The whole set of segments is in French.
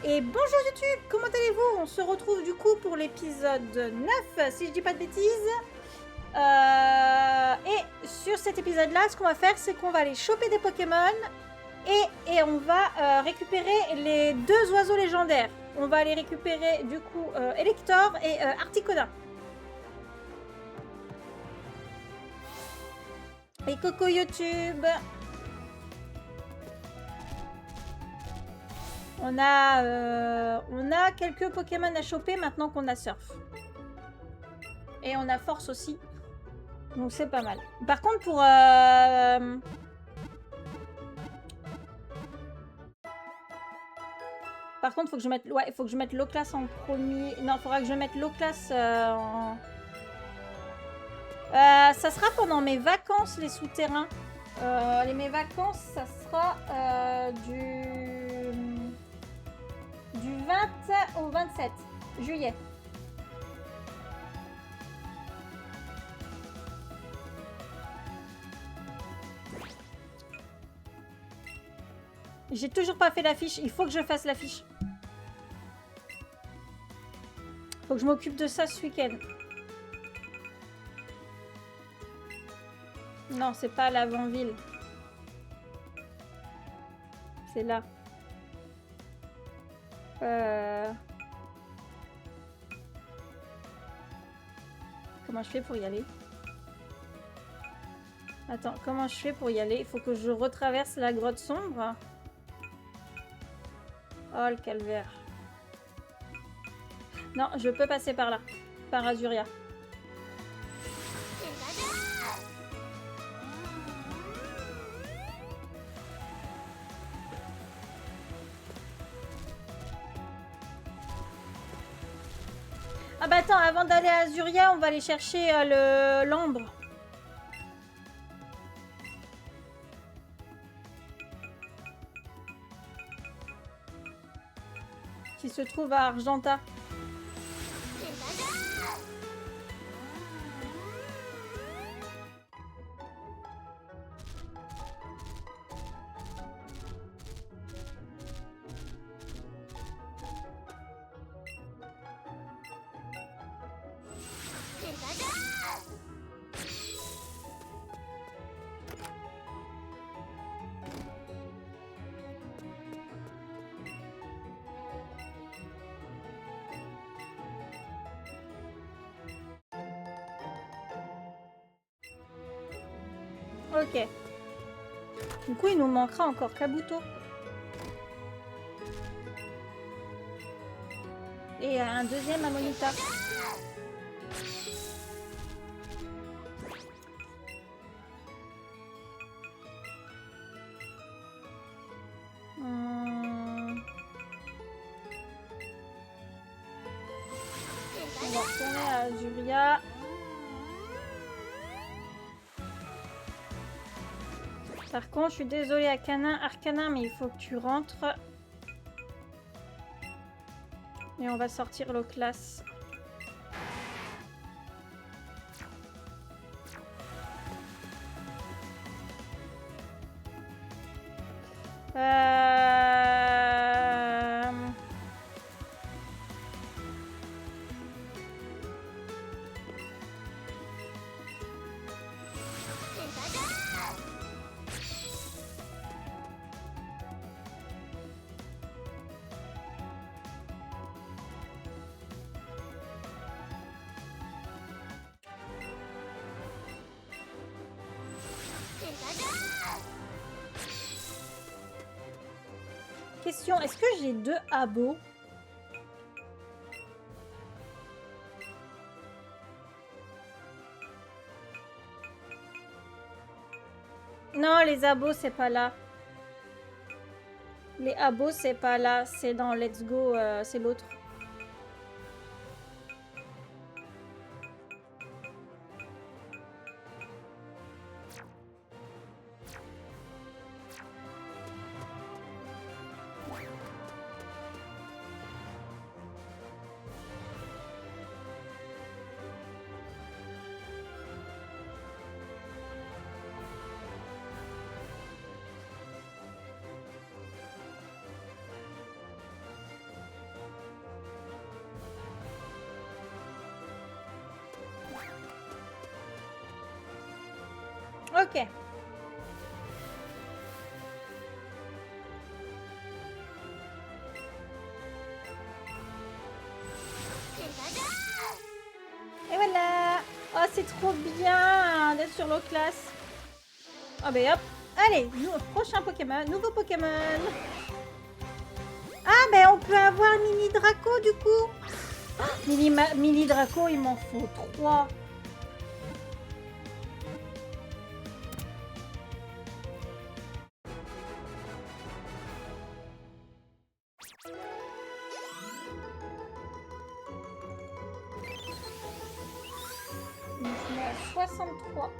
Et bonjour YouTube, comment allez-vous? On se retrouve du coup pour l'épisode 9, si je dis pas de bêtises. Et sur cet épisode-là, ce qu'on va faire, c'est qu'on va aller choper des Pokémon et on va récupérer les deux oiseaux légendaires. On va aller récupérer du coup Elector et Articuno. Et coucou YouTube! On a quelques Pokémon à choper maintenant qu'on a Surf. Et on a Force aussi. Donc c'est pas mal. Par contre pour... Par contre, faut que je mette... Ouais, faut que je mette Loclas en premier. Non, faudra que je mette Loclas en... ça sera pendant mes vacances, les souterrains. Mes vacances, ça sera du 20 au 27 juillet. J'ai toujours pas fait l'affiche. Il faut que je fasse l'affiche. Faut que je m'occupe de ça ce week-end. Non, c'est pas l'avant-ville. C'est là. Comment je fais pour y aller? Attends, comment je fais pour y aller? Il faut que je retraverse la grotte sombre. Oh, le calvaire. Non, je peux passer par là. Par Azuria. Ah bah attends, avant d'aller à Azuria, on va aller chercher l'ambre. Qui se trouve à Argenta. Ok. Du coup, il nous manquera encore Kabuto. Et un deuxième Amonita. On va retourner à Azuria. Par contre, je suis désolée Arcanin, mais il faut que tu rentres. Et on va sortir Loclas. Question, est-ce que j'ai 2 abos? Non, les abos, c'est pas là. Les abos, c'est pas là. C'est dans Let's Go, c'est l'autre. Ok. Et voilà. Oh, c'est trop bien d'être sur l'eau classe. Oh, ben hop. Allez, prochain Pokémon. Nouveau Pokémon. Ah, ben on peut avoir Mini Draco du coup. Oh, Mini Draco, il m'en faut 3. Donc, je mets à 63.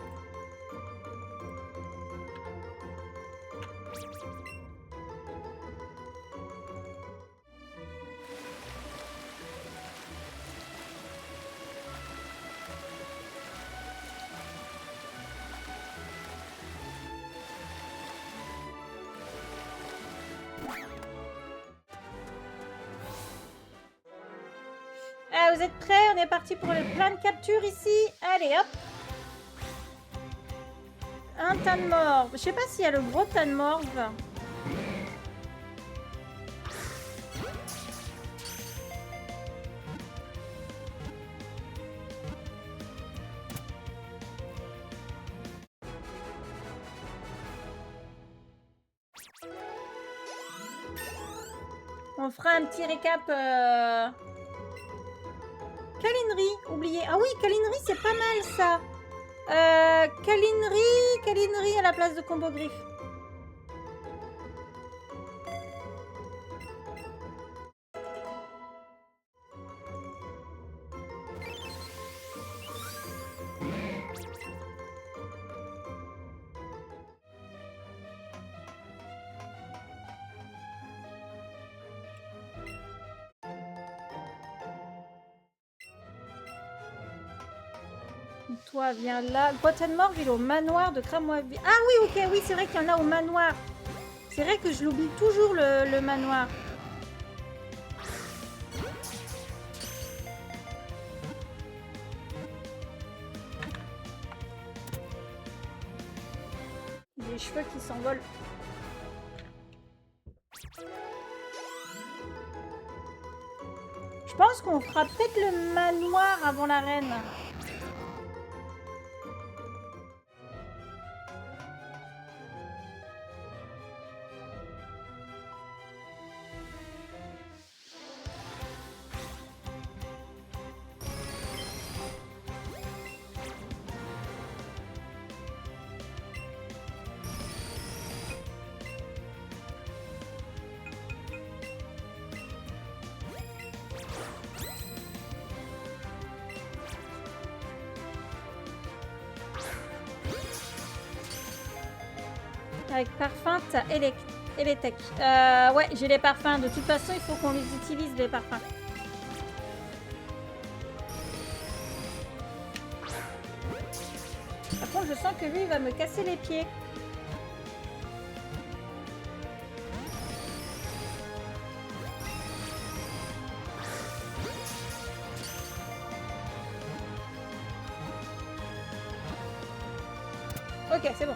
Ah, vous êtes prêts? On est parti pour le plan de capture ici. Allez, hop. Un tas de morve. Je sais pas s'il y a le gros tas de morve. On fera un petit récap. Calinerie, oublié. Ah oui, Calinerie, c'est pas mal ça. Calinerie à la place de Combo Griffe. Toi, viens là. Grottenmore, il est au manoir de Cramoisville. Ah oui, ok, oui, c'est vrai qu'il y en a au manoir. C'est vrai que je l'oublie toujours, le manoir. Les cheveux qui s'envolent. Je pense qu'on fera peut-être le manoir avant l'arène. Avec parfum, t'as Eletec. Ouais, j'ai les parfums. De toute façon, il faut qu'on les utilise, les parfums. Par contre, je sens que lui, il va me casser les pieds. Ok, c'est bon.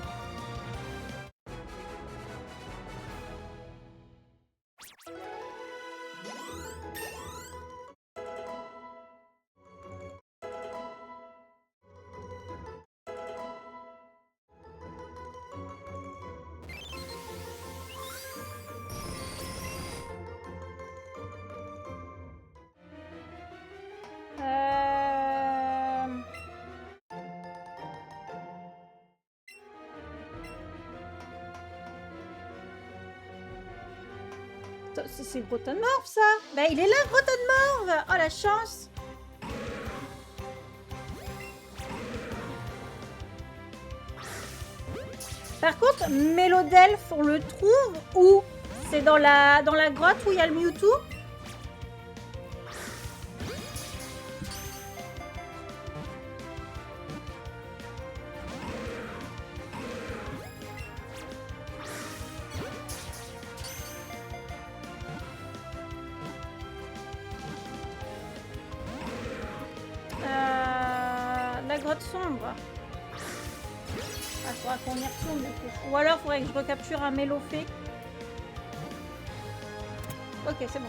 C'est Grottenmorph, ça. Bah, il est là, Grottenmorph. Oh, la chance. Par contre, Mélodelph, on le trouve où? C'est dans la grotte où il y a le Mewtwo? La grotte sombre. Ah, faudra qu'on y retourne du coup. Ou alors faudrait que je recapture un Mélofée. Ok, c'est bon.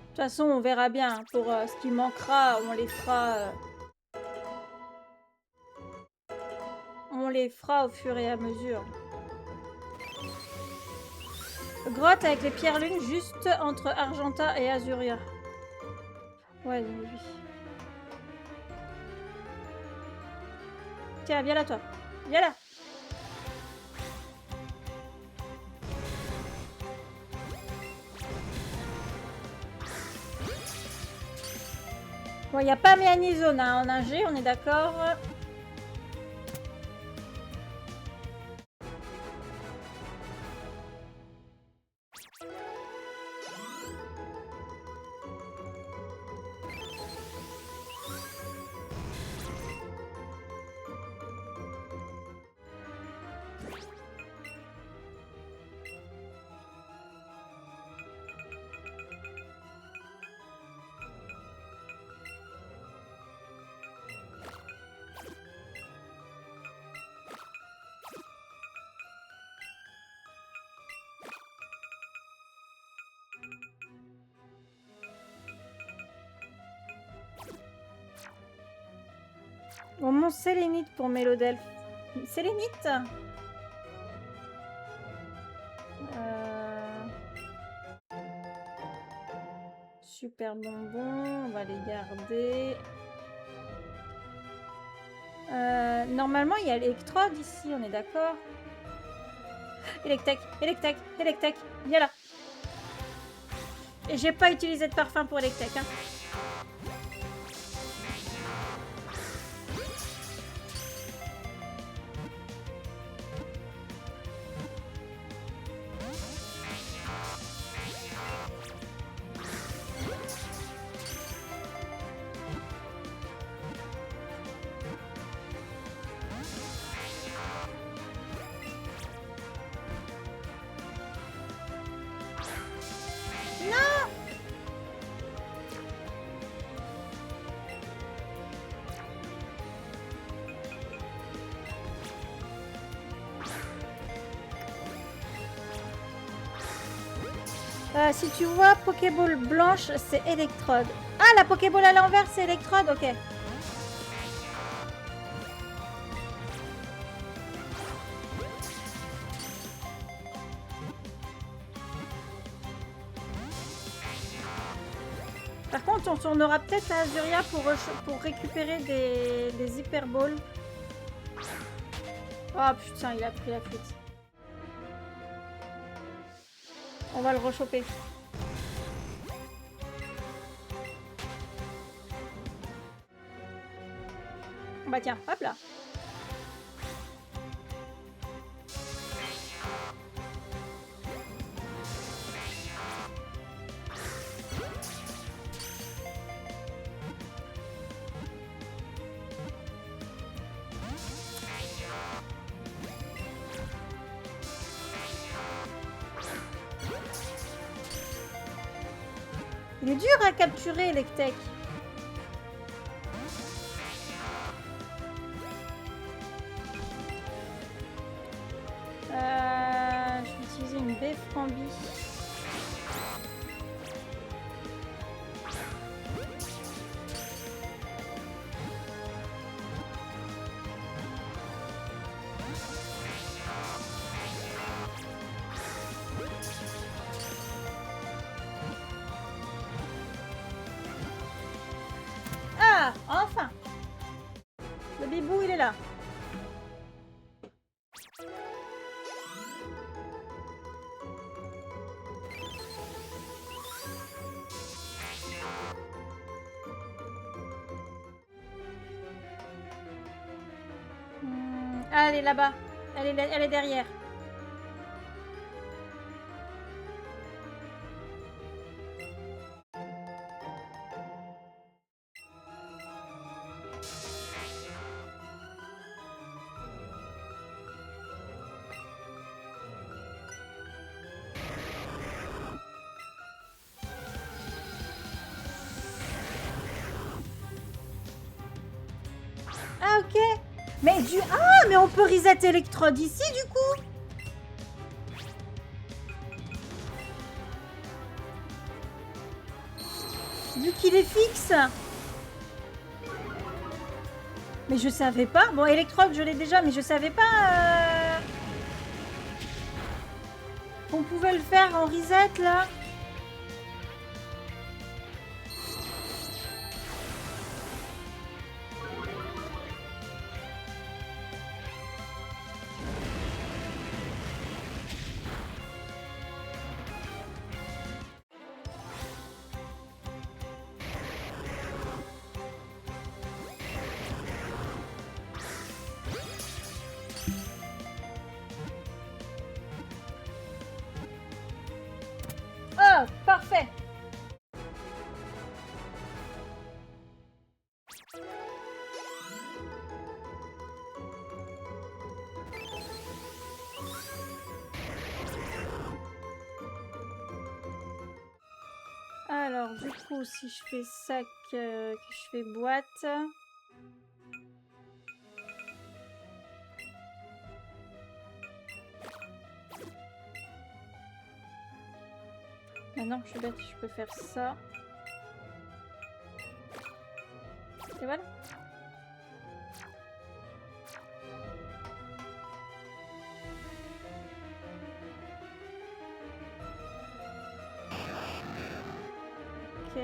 De toute façon, on verra bien. Pour ce qui manquera, on les fera au fur et à mesure. Grotte avec les pierres lunes juste entre Argenta et Azuria. Ouais, oui. Tiens, viens là, toi. Viens là. Bon, il n'y a pas Méanizone hein, en ingé, on est d'accord. Bon, mon sélénite pour Mélodelphe. Sélénite Super bonbon, on va les garder. Normalement, il y a l'électrode ici, on est d'accord. Electek, Electek, Electek, viens là. Et j'ai pas utilisé de parfum pour Electek. Hein. Si tu vois Pokéball blanche, c'est électrode. Ah, la Pokéball à l'envers, c'est électrode, ok. Par contre, on tournera peut-être à Azuria pour récupérer des hyperballs. Oh putain, il a pris la fuite. On va le rechoper. Bah tiens, hop là. Il est dur à capturer, Electek. Je vais utiliser une baie Frambi. Ah, enfin! Le bibou, il est là. Ah, elle est là-bas. Elle est derrière. Mais du... Ah, mais on peut reset Electrode ici, du coup. Vu qu'il est fixe. Mais je savais pas. Bon, Electrode, je l'ai déjà, mais je savais pas qu'on pouvait le faire en reset, là. Oh, parfait. Alors, du coup, si je fais sac, que je fais boîte... Maintenant, je suis bête, je peux faire ça. Et voilà. Ok.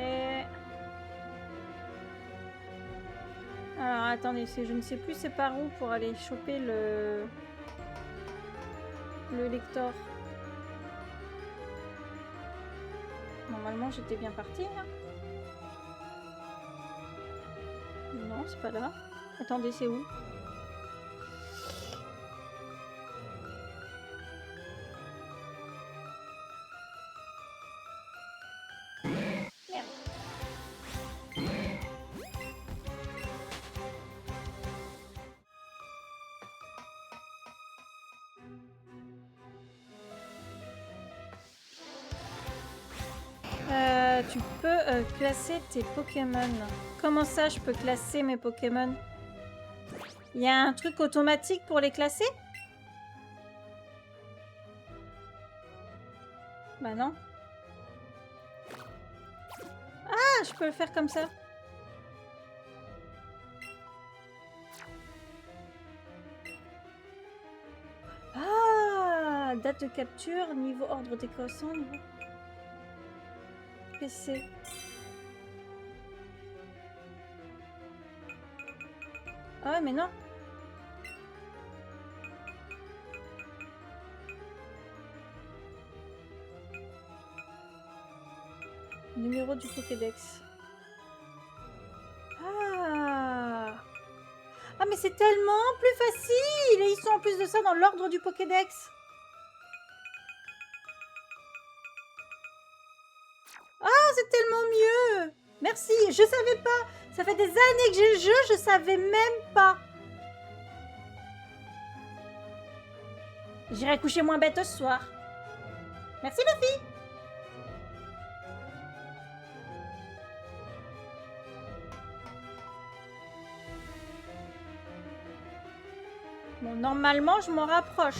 Alors, attendez, je ne sais plus c'est par où pour aller choper le lecteur. Normalement, j'étais bien partie, là. Non, c'est pas là. Attendez, c'est où? Merde. Tu peux classer tes Pokémon. Comment ça, je peux classer mes Pokémon? Il y a un truc automatique pour les classer? Bah non. Ah, je peux le faire comme ça. Ah, date de capture, niveau ordre décoration, niveau... PC. Ah mais non. Numéro du Pokédex. Ah. Ah mais c'est tellement plus facile. Et ils sont en plus de ça dans l'ordre du Pokédex. Ah, c'est tellement mieux. Merci, je savais pas. Ça fait des années que j'ai le jeu, je savais même pas. J'irai coucher moins bête ce soir. Merci Luffy. Bon, normalement, je m'en rapproche.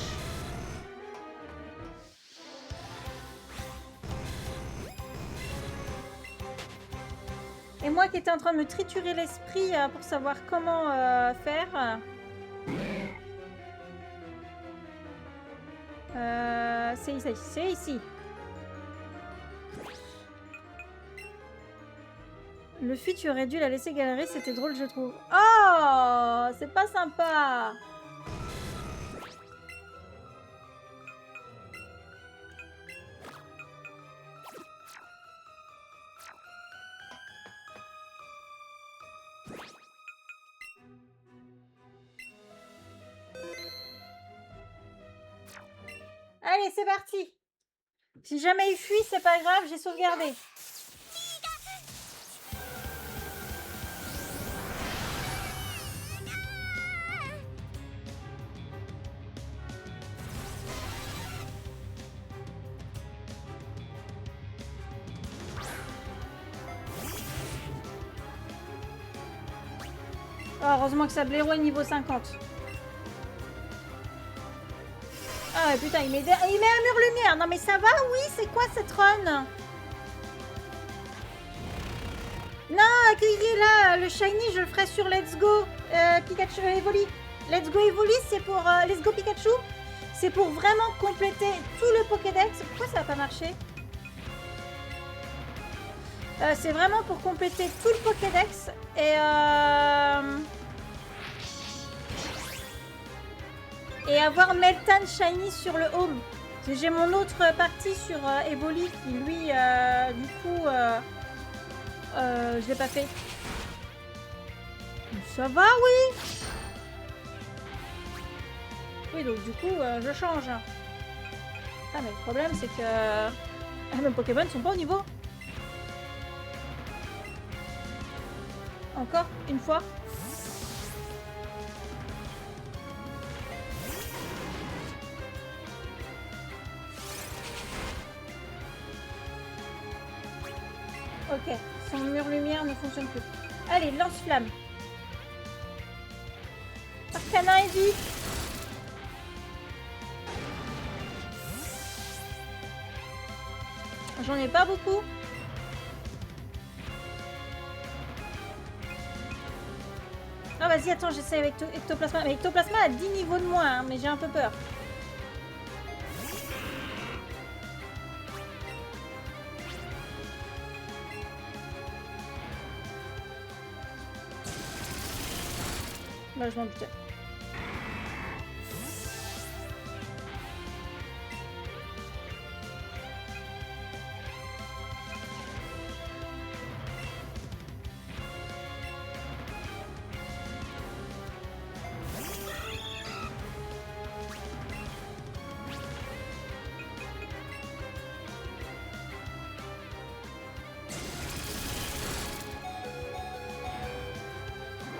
Et moi qui étais en train de me triturer l'esprit pour savoir comment faire. C'est ici, c'est ici. Luffy, tu aurais dû la laisser galérer, c'était drôle, je trouve. Oh, c'est pas sympa. Allez, c'est parti. Si jamais il fuit, c'est pas grave, j'ai sauvegardé. Oh, heureusement que Sablero est niveau 50. Ah ouais, putain, il met un mur lumière. Non mais ça va, oui, c'est quoi cette run? Non, accueillez là, le shiny, je le ferai sur Let's Go Pikachu Evoli. Let's Go Evoli, c'est pour Let's Go Pikachu. C'est pour vraiment compléter tout le Pokédex. Pourquoi ça n'a pas marché? C'est vraiment pour compléter tout le Pokédex et avoir Meltan Shiny sur le home. J'ai mon autre partie sur Evoli qui lui, du coup, je l'ai pas fait. Ça va, oui. Oui, donc du coup, je change. Ah, mais le problème, c'est que mes Pokémon sont pas au niveau. Encore une fois. Ok, son mur lumière ne fonctionne plus. Allez, lance-flamme. Arcana et vif. J'en ai pas beaucoup. Ah vas-y, attends, j'essaie avec Ectoplasma. Mais Ectoplasma a 10 niveaux de moins, hein, mais j'ai un peu peur. Bah, je m'en doutais.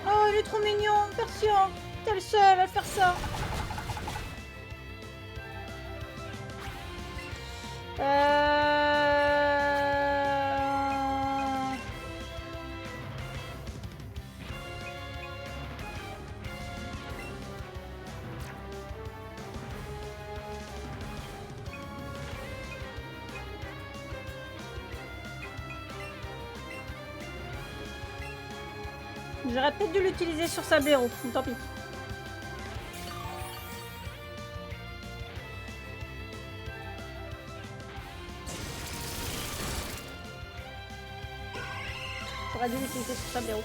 Oh, il est trop mignon, Persian. T'es le seul à faire ça. J'aurais peut-être dû l'utiliser sur Sablero, tant pis. J'aurais dû l'utiliser sur Sablero.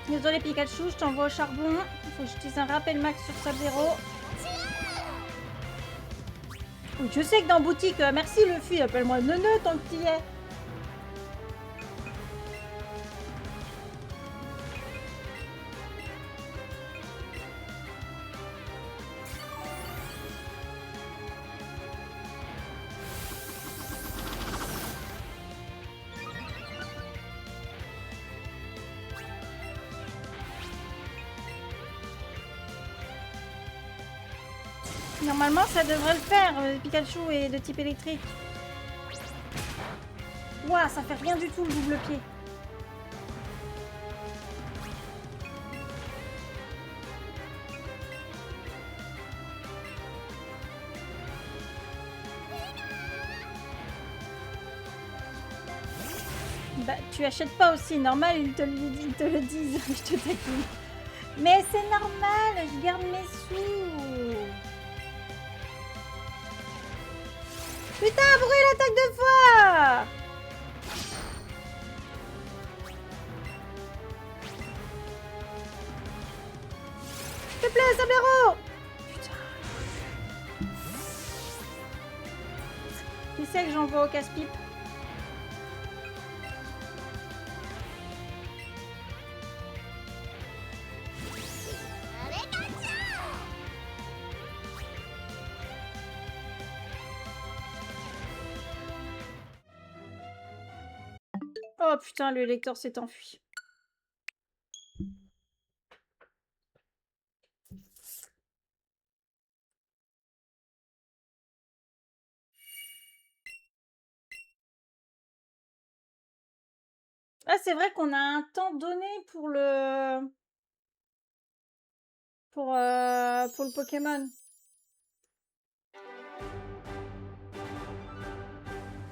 Désolé Pikachu, je t'envoie au charbon. Il faut que j'utilise un rappel max sur Sub-Zero. Oui, je sais que dans boutique, merci Luffy, appelle-moi Neuneu tant que tu y es. Normalement, ça devrait le faire. Pikachu est de type électrique. Ouah, ça fait rien du tout le double pied. Bah, tu achètes pas aussi. Normal, ils te le disent. Je te taquine. Mais c'est normal, je garde mes sous. Putain, pourquoi il attaque deux fois? S'il te plaît, Sablero. Putain. Qui c'est que j'envoie au casse-pipe? Oh putain, le lecteur s'est enfui. Ah, c'est vrai qu'on a un temps donné pour le... Pour le Pokémon.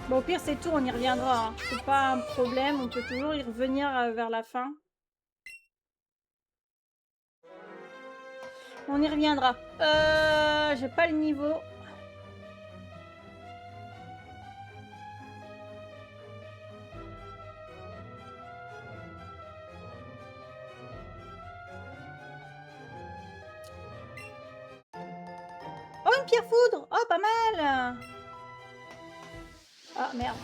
Bon, au pire, c'est tout, on y reviendra. Hein. C'est pas un problème, on peut toujours y revenir vers la fin. On y reviendra. J'ai pas le niveau. Oh, une pierre foudre! Oh, pas mal! Ah, merde.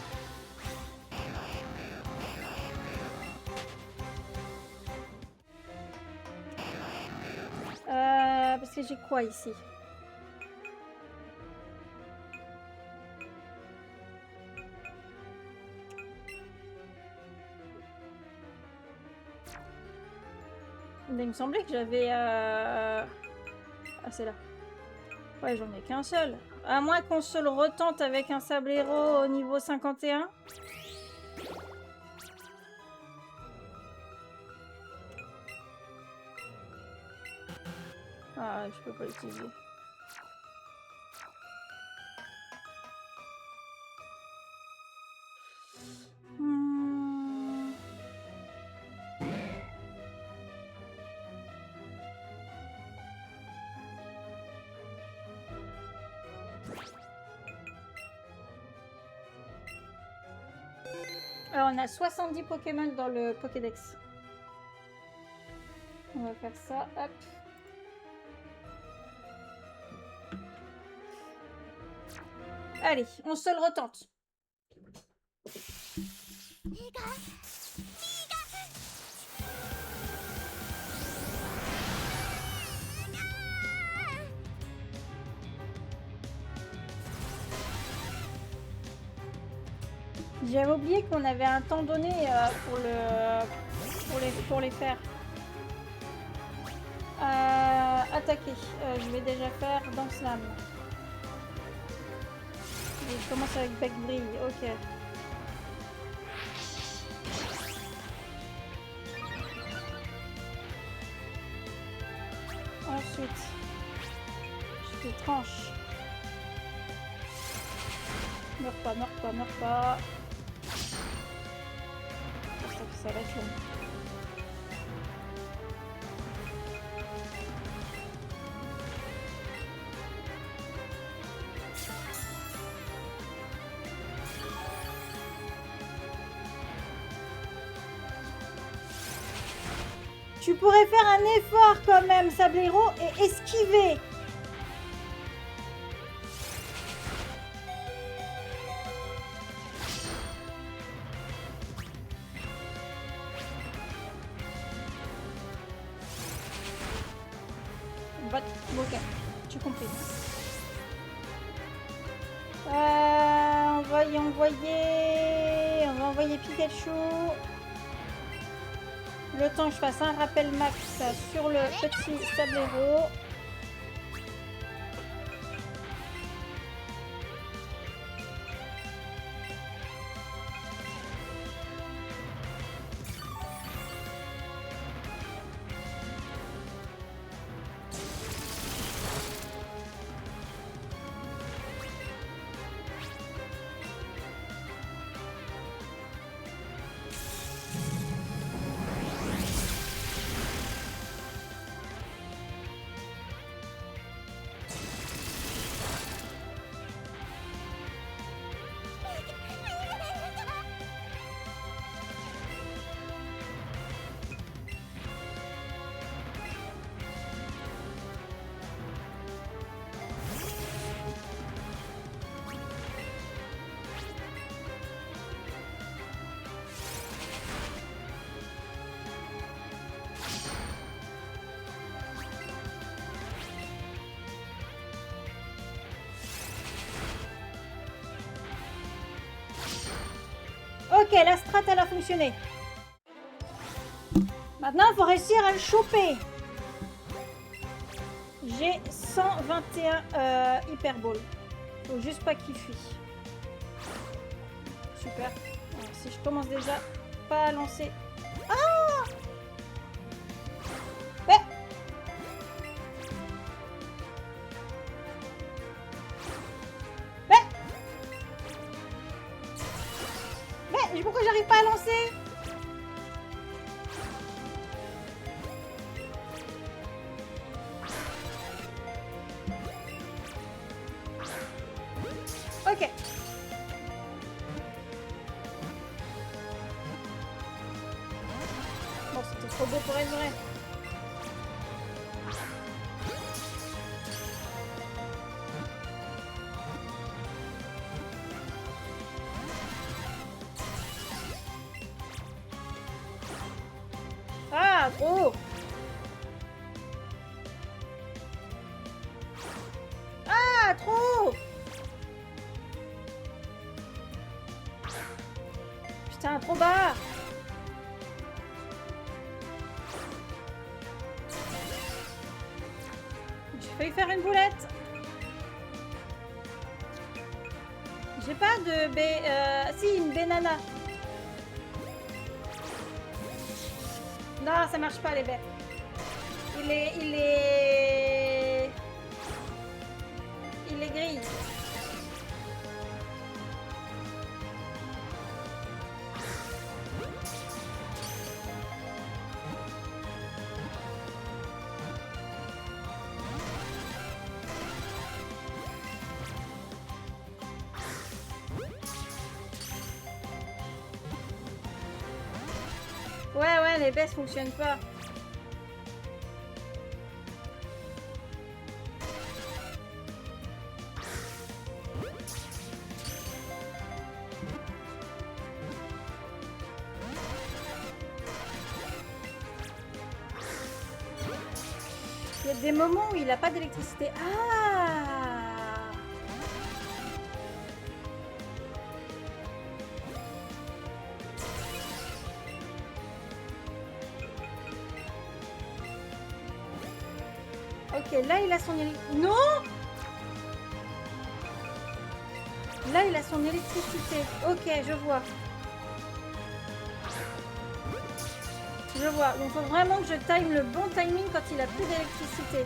Parce que j'ai quoi ici? Il me semblait que j'avais... Ah, c'est là. Ouais, j'en ai qu'un seul. À moins qu'on se le retente avec un sablero au niveau 51. Ah, je peux pas l'utiliser. Alors, on a 70 Pokémon dans le Pokédex. On va faire ça, hop. Allez, on se le retente. J'avais oublié qu'on avait un temps donné pour les faire. Attaquer. Je vais déjà faire Danse Lame. Je commence avec Bec Brille. Ok. Ensuite, je fais tranche. Meurs pas, meurs pas, meurs pas. Ça va être long. Tu pourrais faire un effort quand même, Sablero, et esquiver. Ok, j'ai compris. On va envoyer Pikachu. Le temps que je fasse un rappel max sur le petit Sablero. Ok, la strat, elle a fonctionné. Maintenant, il faut réussir à le choper. J'ai 121 Hyper Ball. Faut juste pas qu'il fuit. Super. Alors, si je commence déjà pas à lancer... Ah! Ouais. Ouais. Mais pourquoi j'arrive pas à lancer? Ok. Bon, c'était trop beau pour être vrai. Ah, trop! Ah, trop! Putain, trop bas! J'ai failli faire une boulette. J'ai pas de si, une banana. Non, ça marche pas les baies. Il est gris. Ouais, les baisses fonctionnent pas. Il y a des moments où il n'a pas d'électricité. Ah! Ok, là il a son électricité. Non! Là il a son électricité. Ok, je vois. Je vois. Donc il faut vraiment que je time le bon timing quand il a plus d'électricité.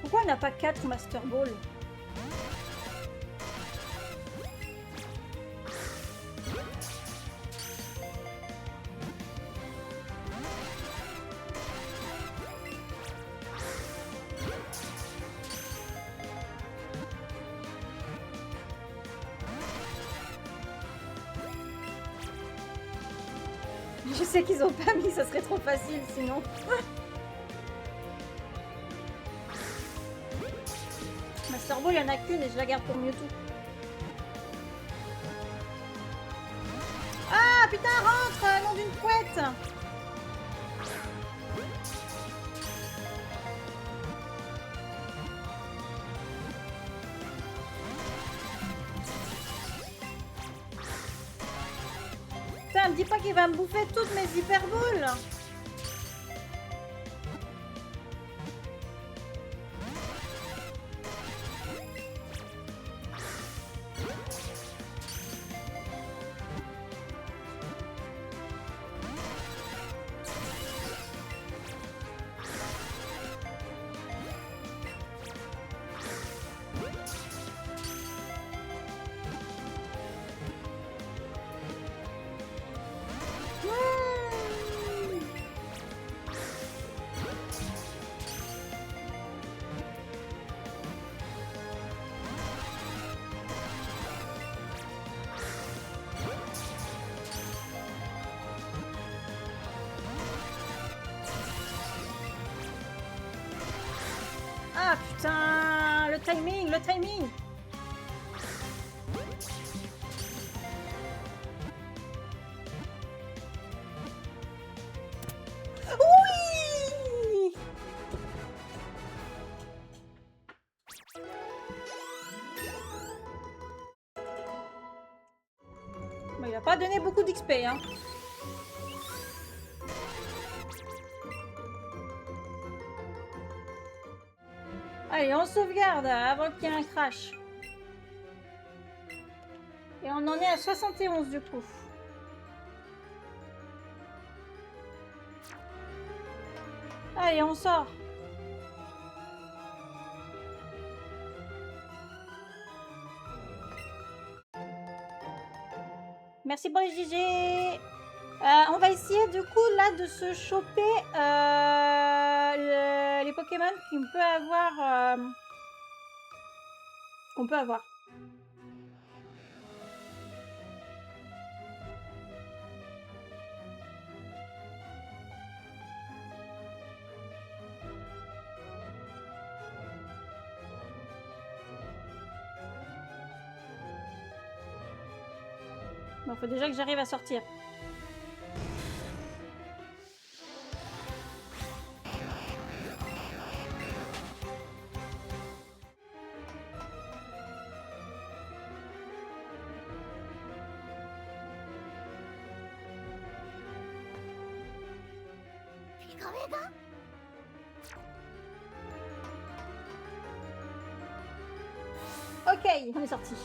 Pourquoi on n'a pas 4 Master Ball? Je sais qu'ils ont pas mis, ça serait trop facile sinon. Master Ball, il n'y en a qu'une et je la garde pour Mewtwo. Ah putain, rentre, nom d'une couette! Putain, me dis pas qu'il va me bouffer toutes mes hyperboles! Ah putain, le timing, le timing. Oui! va pas donner beaucoup d'XP, hein. Allez, on sauvegarde avant qu'il y ait un crash. Et on en est à 71 du coup. Allez, on sort. Merci pour les GG. On va essayer du coup là de se choper les Pokémon qu'on peut avoir. Qu'on peut avoir. Bon, faut déjà que j'arrive à sortir. Ok, on est sorti.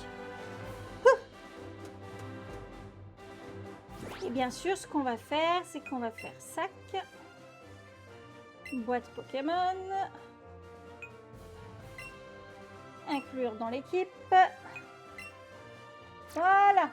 Et bien sûr, ce qu'on va faire, c'est qu'on va faire sac, boîte Pokémon, inclure dans l'équipe. Voilà.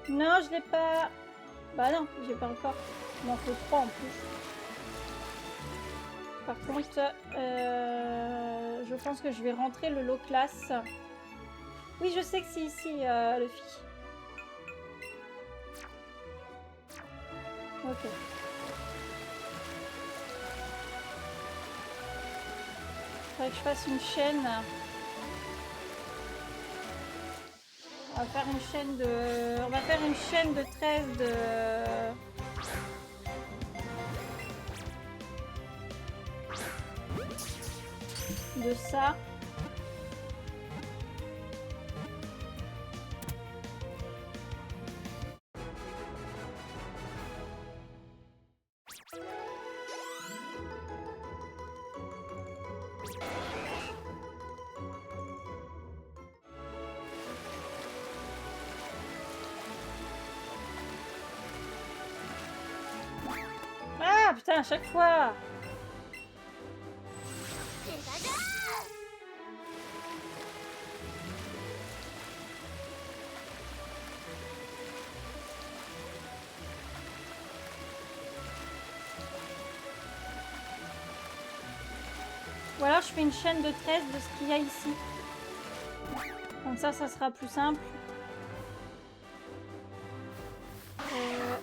Non, je l'ai pas. Bah non, j'ai pas encore. Il m'en faut 3 en plus. Par contre, je pense que je vais rentrer le low class. Oui, je sais que c'est ici, Luffy. Ok. Faudrait que je fasse une chaîne. On va faire une chaîne de... On va faire une chaîne de 13 de ça. Ah putain, à chaque fois. Ou alors je fais une chaîne de 13 de ce qu'il y a ici. Comme ça sera plus simple.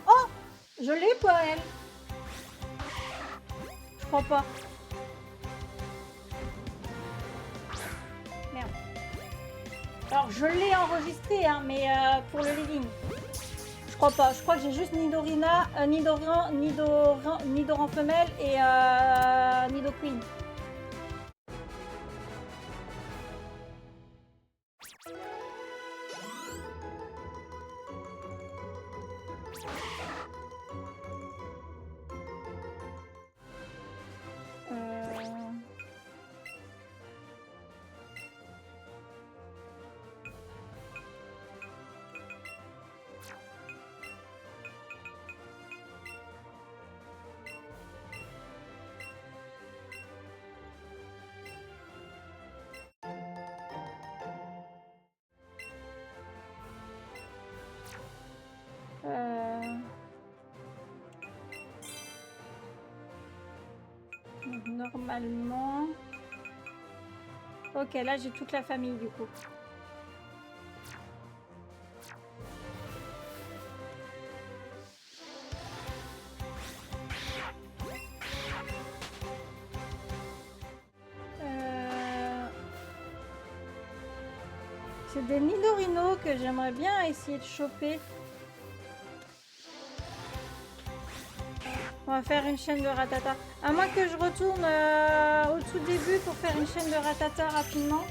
Oh, je l'ai pas, elle. Je crois pas. Merde. Alors je l'ai enregistré, hein, mais pour le leading. Je crois pas. Je crois que j'ai juste Nidorina, Nidoran femelle et Nidoqueen. Normalement... Ok, là j'ai toute la famille du coup. C'est des Nidorino que j'aimerais bien essayer de choper. On va faire une chaîne de Ratata. À moins que je retourne au tout début pour faire une chaîne de Ratata rapidement.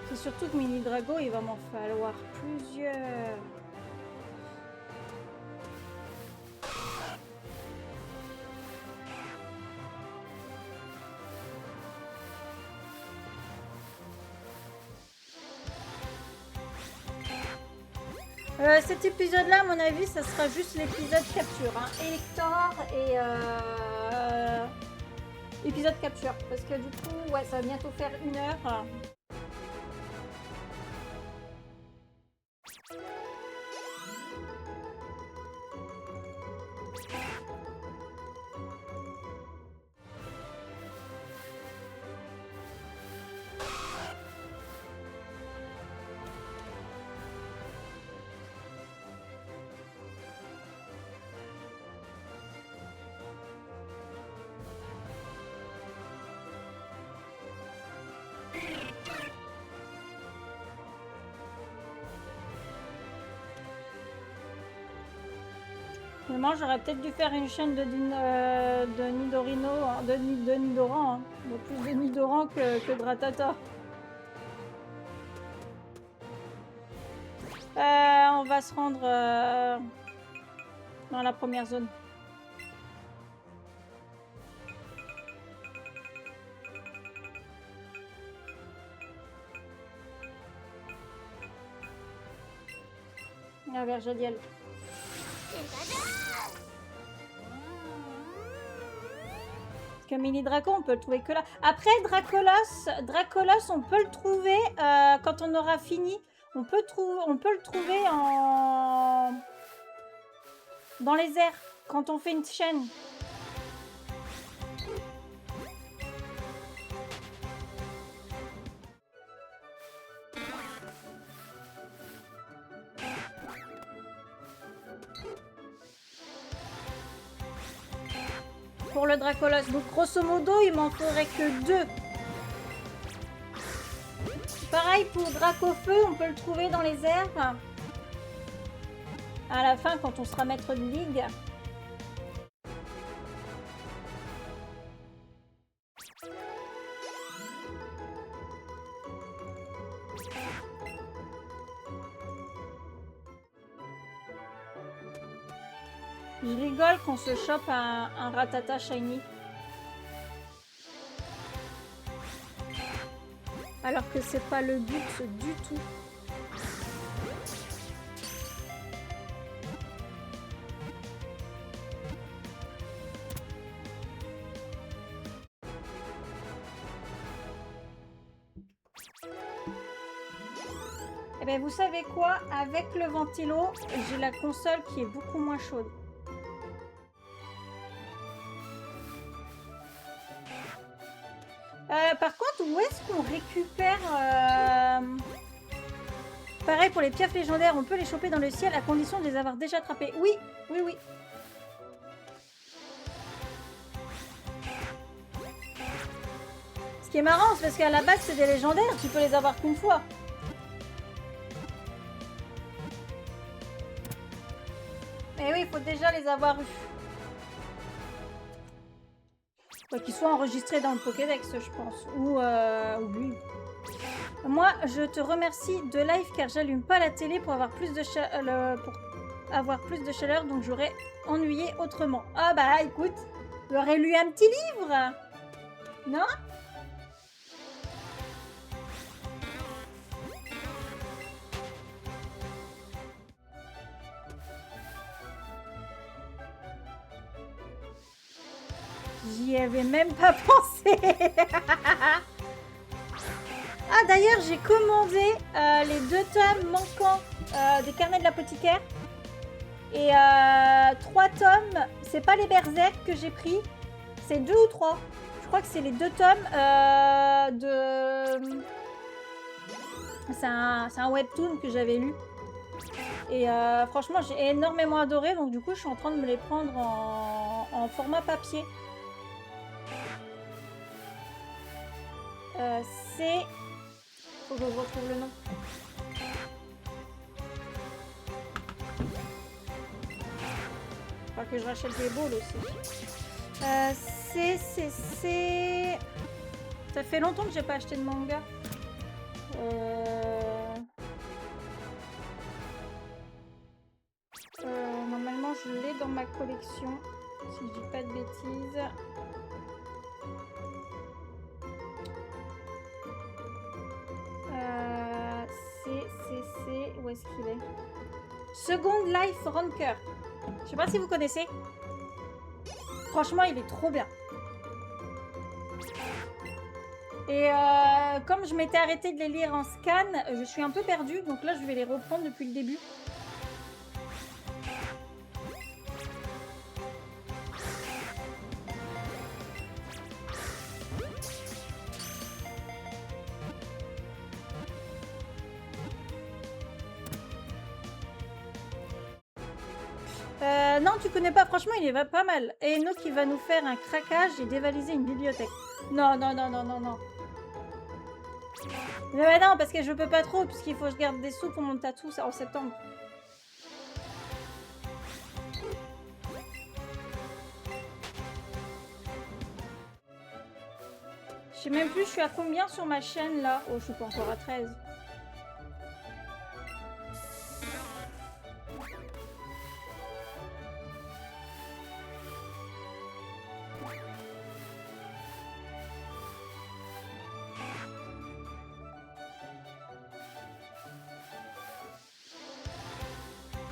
C'est surtout que Mini Drago, il va m'en falloir plusieurs. Cet épisode-là, à mon avis, ça sera juste l'épisode capture. Hein. Elector et épisode capture. Parce que du coup, ouais, ça va bientôt faire 1 heure. J'aurais peut-être dû faire une chaîne de Nidorino, de Nidoran, hein. Donc plus de Nidoran que de Ratata. On va se rendre dans la première zone. La Vergadiel. Parce que Mini Draco, on peut le trouver que là. Après, Dracolos, on peut le trouver quand on aura fini. On peut le trouver dans les airs, quand on fait une chaîne. Pour le Dracolos. Donc grosso modo, il m'en faudrait que 2. Pareil pour Dracofeu, on peut le trouver dans les airs. À la fin, quand on sera maître de ligue. Je rigole qu'on se chope un Ratata Shiny. Alors que c'est pas le but du tout. Eh bien, vous savez quoi? Avec le ventilo, j'ai la console qui est beaucoup moins chaude. Par contre, où est-ce qu'on récupère Pareil pour les piafs légendaires, on peut les choper dans le ciel à condition de les avoir déjà attrapés. Oui, oui, oui. Ce qui est marrant, c'est parce qu'à la base, c'est des légendaires, tu peux les avoir qu'une fois. Mais oui, il faut déjà les avoir eus. Faut qu'ils soient enregistrés dans le Pokédex, je pense. Ou lui. Moi, je te remercie de live car j'allume pas la télé pour avoir plus de chaleur, donc j'aurais ennuyé autrement. Ah bah écoute, j'aurais lu un petit livre. Non? J'y avais même pas pensé. Ah, d'ailleurs, j'ai commandé les 2 tomes manquants des carnets de l'apothicaire. Et 3 tomes, c'est pas les berserk que j'ai pris, c'est 2 ou 3. Je crois que c'est les 2 tomes de... C'est un webtoon que j'avais lu. Et franchement, j'ai énormément adoré, donc du coup, je suis en train de me les prendre en format papier. C'est... Faut que je retrouve le nom. Faut que je rachète des balls aussi. C'est... Ça fait longtemps que j'ai pas acheté de manga. Normalement, je l'ai dans ma collection, si je dis pas de bêtises. C'est... Où est-ce qu'il est? Second Life Ranker. Je sais pas si vous connaissez. Franchement, il est trop bien. Et comme je m'étais arrêtée de les lire en scan, je suis un peu perdue. Donc là, je vais les reprendre depuis le début. Non, tu connais pas. Franchement, il est pas mal. Et Eno qui va nous faire un craquage et dévaliser une bibliothèque. Non, non, non, non, non, non. Mais non, parce que je peux pas trop, puisqu'il faut que je garde des sous pour mon tatou en septembre. Je sais même plus, je suis à combien sur ma chaîne là? Oh, je suis pas encore à 13.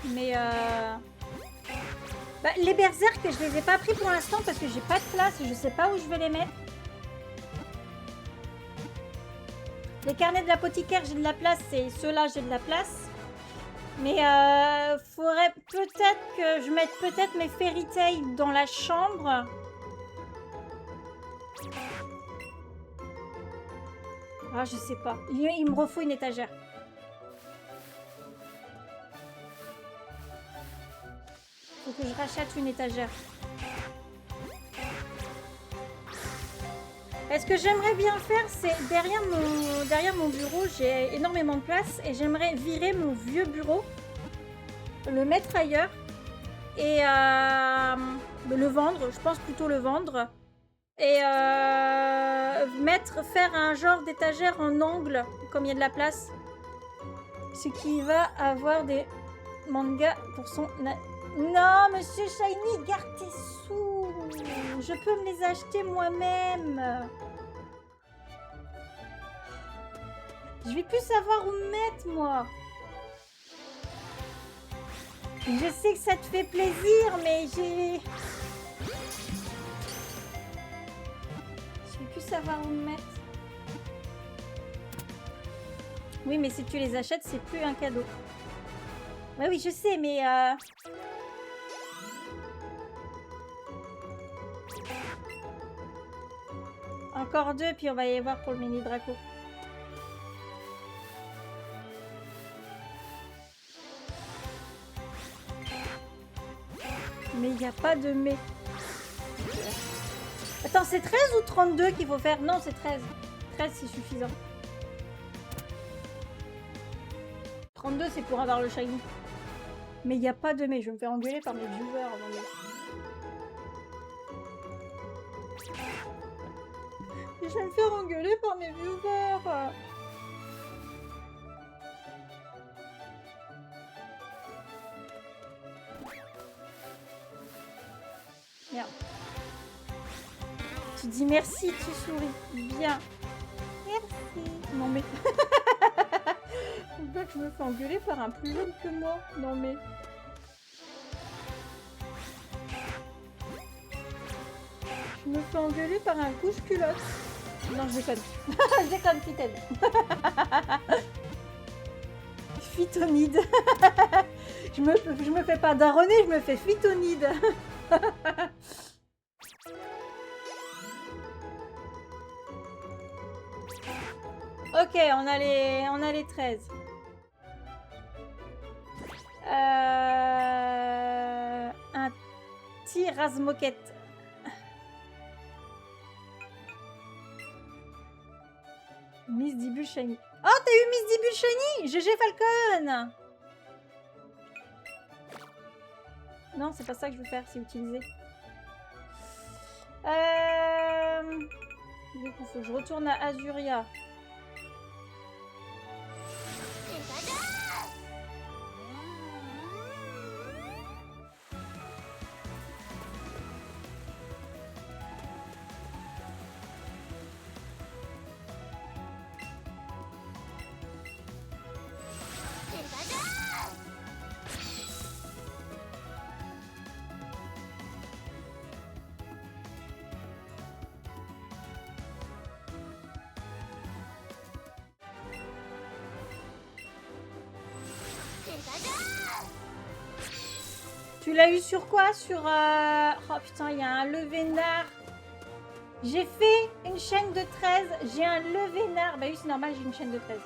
Mais bah, les berserk, je les ai pas pris pour l'instant parce que j'ai pas de place et je sais pas où je vais les mettre. Les carnets de l'apothicaire, j'ai de la place et ceux-là, j'ai de la place. Mais faudrait peut-être que je mette peut-être mes fairy tales dans la chambre. Ah, je sais pas. Il me refaut une étagère. Faut que je rachète une étagère. Et ce que j'aimerais bien faire, c'est derrière mon bureau, j'ai énormément de place et j'aimerais virer mon vieux bureau, le mettre ailleurs et le vendre. Je pense plutôt le vendre et faire un genre d'étagère en angle, comme il y a de la place, ce qui va avoir des mangas pour son... Non, monsieur Shiny, garde tes sous. Je peux me les acheter moi-même. Je vais plus savoir où me mettre, moi. Je sais que ça te fait plaisir, mais j'ai... Je vais plus savoir où me mettre. Oui, mais si tu les achètes, c'est plus un cadeau. Ouais, oui, je sais, mais... Encore 2, puis on va y voir pour le mini Draco. Mais il n'y a pas de mais. Attends, c'est 13 ou 32 qu'il faut faire? Non, c'est 13. 13, c'est suffisant. 32, c'est pour avoir le shiny. Mais il n'y a pas de mais. Je vais me faire engueuler par mes viewers. Je vais me faire engueuler par mes viewers. Merde. Tu dis merci, tu souris. Bien. Merci. Non mais... On voit que je me fais engueuler par un plus jeune que moi. Non mais... Je me fais engueuler par un couche-culotte. Non, je déconne. Je déconne, Fitaine. Phytonide. je me fais pas daronner, je me fais phytonide. Ok, on a les 13. Un tir-à-moquette. Miss Dibul Shiny. Oh, t'as eu Miss Dibul Shiny! GG Falcon! Non, c'est pas ça que je veux faire, c'est utiliser. Du coup, faut que je retourne à Azuria. Tu l'as eu sur quoi? Sur... Oh putain, il y a un levénard. J'ai fait une chaîne de 13. J'ai un levénard. Bah oui, c'est normal, j'ai une chaîne de 13.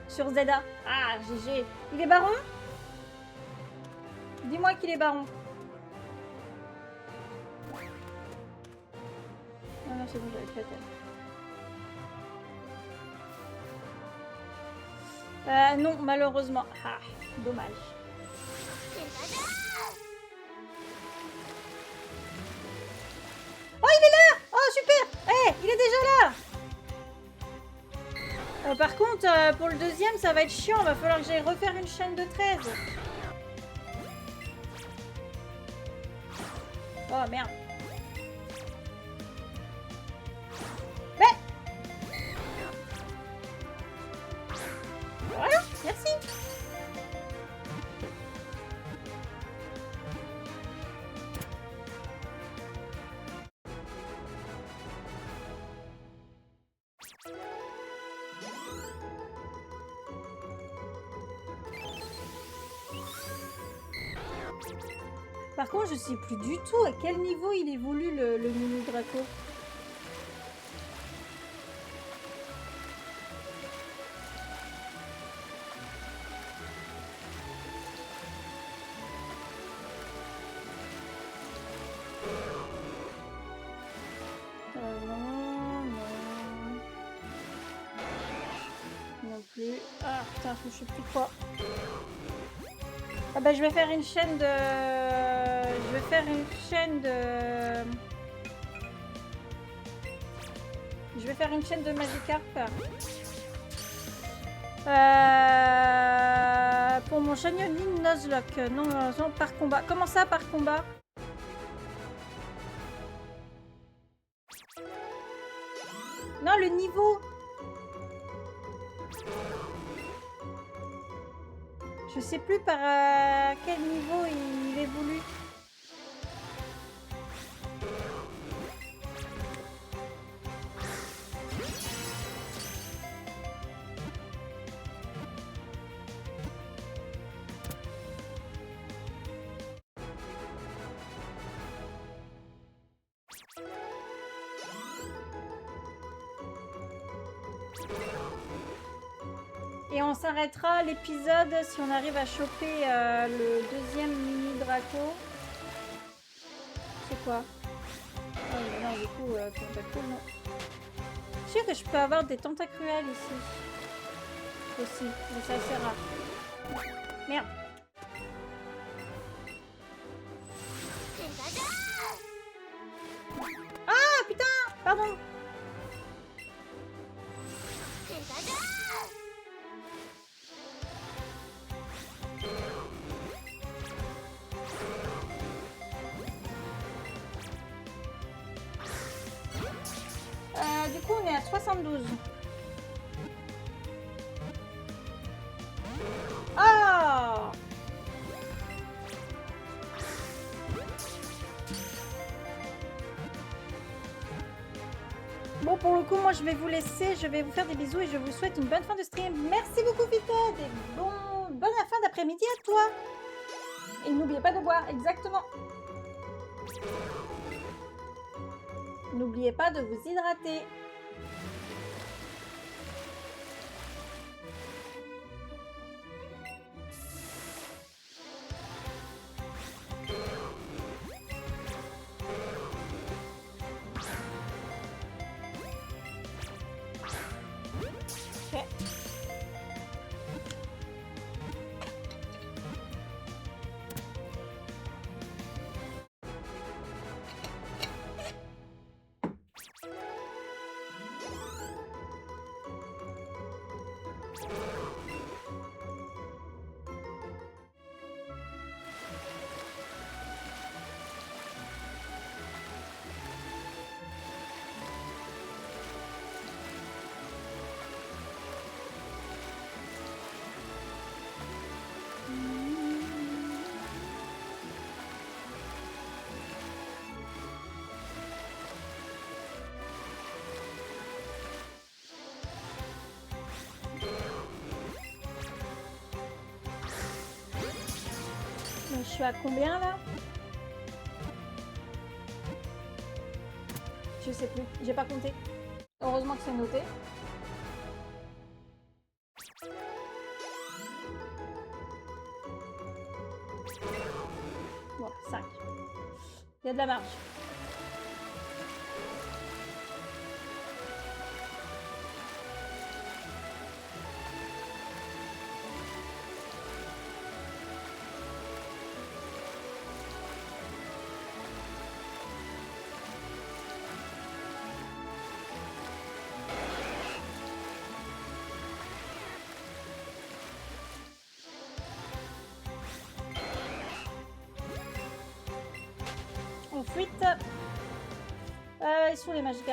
Sur Zeda. Ah, GG. Il est baron? Dis-moi qu'il est baron. Non, non, c'est bon, j'avais fait la tête. Non, malheureusement. Ah, dommage. Oh, il est là! Oh, super! Eh, il est déjà là! Par contre, pour le deuxième, ça va être chiant. Va falloir que j'aille refaire une chaîne de 13. Oh, merde. Voilà, merci. Par contre, je sais plus du tout à quel niveau il évolue le mini Draco. Ah putain, je sais plus quoi. Ah bah je vais faire une chaîne de... Je vais faire une chaîne de... Je vais faire une chaîne de Magikarp. Pour mon Chagnoline Nuzlocke. Non, non, par combat. Comment ça, par combat? Non, le niveau. Je sais plus par quel niveau il évolue. Et on s'arrêtera l'épisode si on arrive à choper le deuxième mini Draco. C'est quoi? Oh, non, du coup, tentacule, non. Je sais que je peux avoir des tentacruels ici. Aussi, mais c'est assez rare. Merde. Ah, putain! Pardon. Du coup, on est à 72. Bon, pour le coup, moi, je vais vous laisser. Je vais vous faire des bisous et je vous souhaite une bonne fin de stream. Merci beaucoup, Pitot. Et bonne fin d'après-midi à toi. Et n'oubliez pas de boire, exactement. N'oubliez pas de vous hydrater. Ok. Je suis à combien là? Je sais plus, j'ai pas compté. Heureusement que c'est noté. Bon, 5. Il y a de la marge. On fuite. Ils sont les magiques.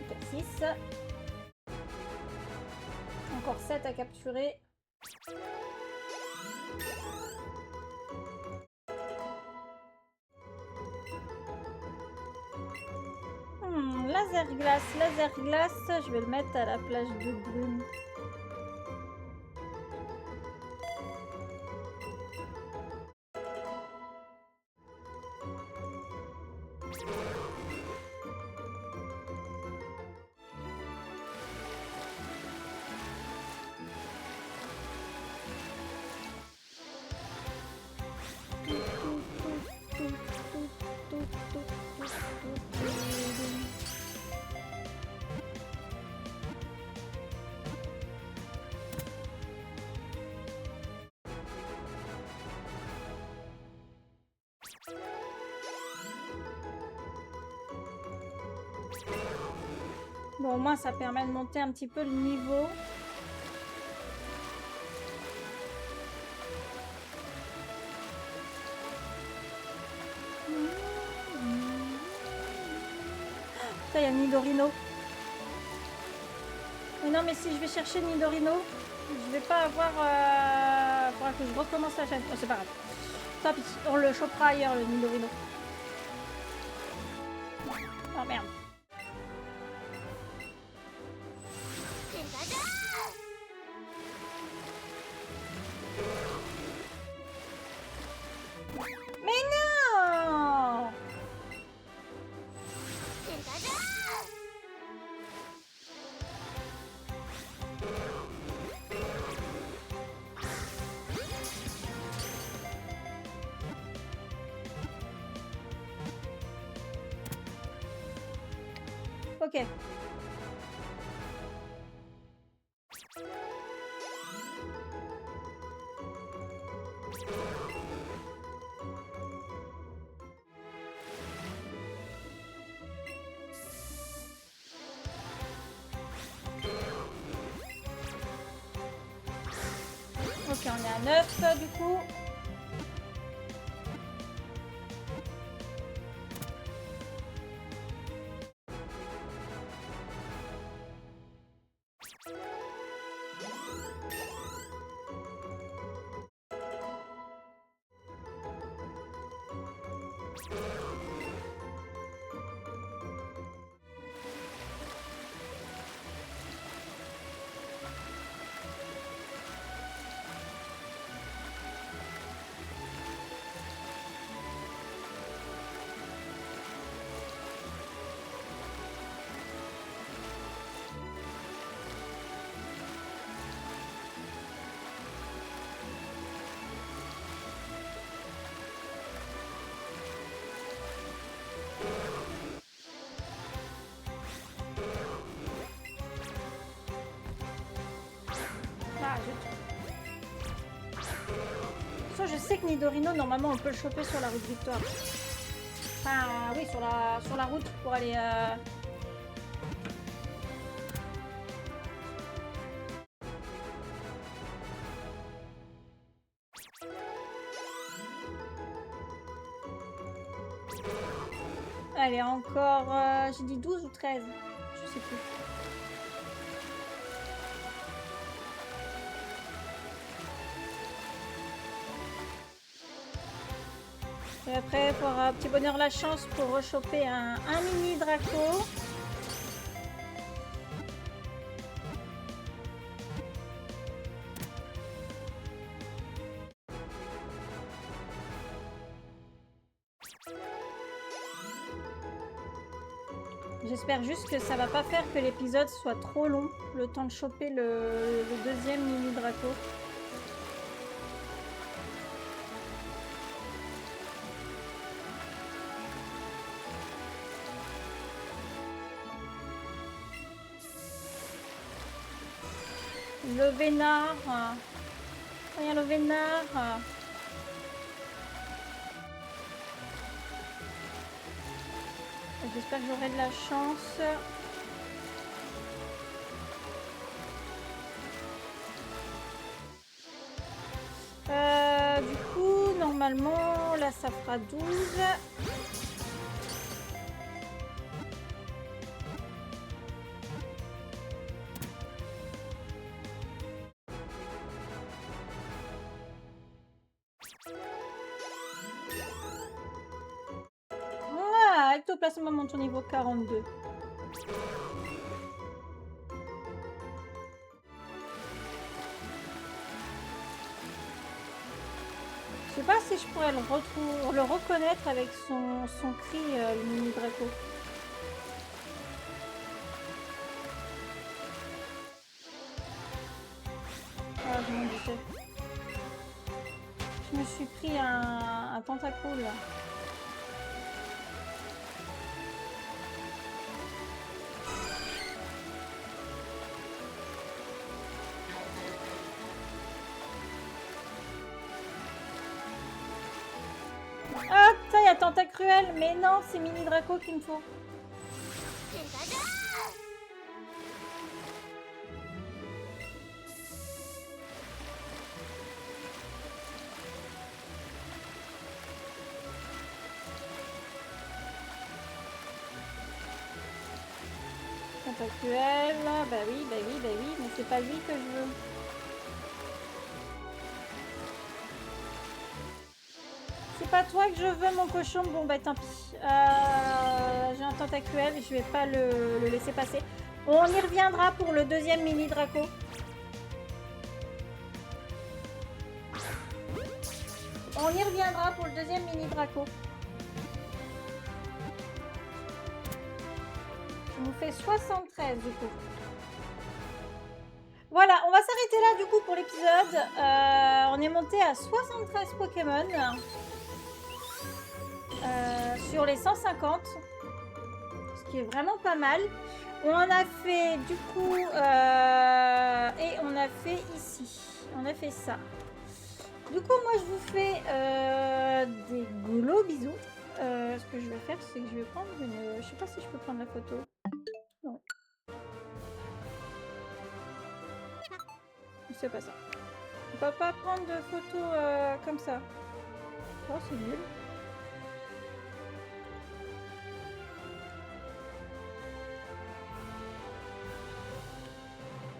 Ok, 6. Encore 7 à capturer. Laser glace, je vais le mettre à la plage de brume. Bon, au moins ça permet de monter un petit peu le niveau. Ça, il y a Nidorino. Mais non, mais si je vais chercher Nidorino, je vais pas avoir... faudra que je recommence la chaîne. Oh, c'est pas grave. Tant pis, on le chopera ailleurs, le Nidorino. Oh merde. Mais non! Ok. on est à 9 du coup. Ah, je sais que Nidorino, normalement, on peut le choper sur la route Victoire. Enfin, oui, sur la route pour aller... Allez, encore... j'ai dit 12 ou 13. Je sais plus. Et après, pour petit bonheur la chance pour rechoper un mini Draco. J'espère juste que ça va pas faire que l'épisode soit trop long, le temps de choper le deuxième mini Draco. Le vénard. Rien le vénard. J'espère que j'aurai de la chance. Du coup, normalement, là, ça fera 12. Ectoplasma monte au niveau 42. Je sais pas si je pourrais le reconnaître avec son cri, le mini Draco. Ah, je m'en doutais. Je me suis pris un tentacule là. Ah, ça y a Tentacruel, mais non, c'est Mini Draco qu'il me faut. Tentacruel, bah oui, mais c'est pas lui que je veux. C'est pas toi que je veux, mon cochon. Bon, bah tant pis. J'ai un Tentacruel, je vais pas le laisser passer. On y reviendra pour le deuxième mini Draco. On y reviendra pour le deuxième mini Draco. Ça nous fait 73 du coup. Voilà, on va s'arrêter là du coup pour l'épisode. On est monté à 73 Pokémon. Sur les 150, ce qui est vraiment pas mal. On en a fait du coup et on a fait ici, on a fait ça. Du coup moi je vous fais des gros bisous. Ce que je vais faire, c'est que je vais prendre une... Je sais pas si je peux prendre la photo. Non. C'est pas ça. On peut pas prendre de photos comme ça. Oh, c'est nul.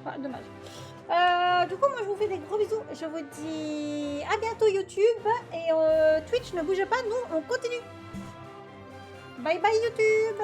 Ah, dommage. Du coup, moi, je vous fais des gros bisous. Je vous dis à bientôt YouTube. Et Twitch, ne bougez pas, nous, on continue. Bye bye YouTube.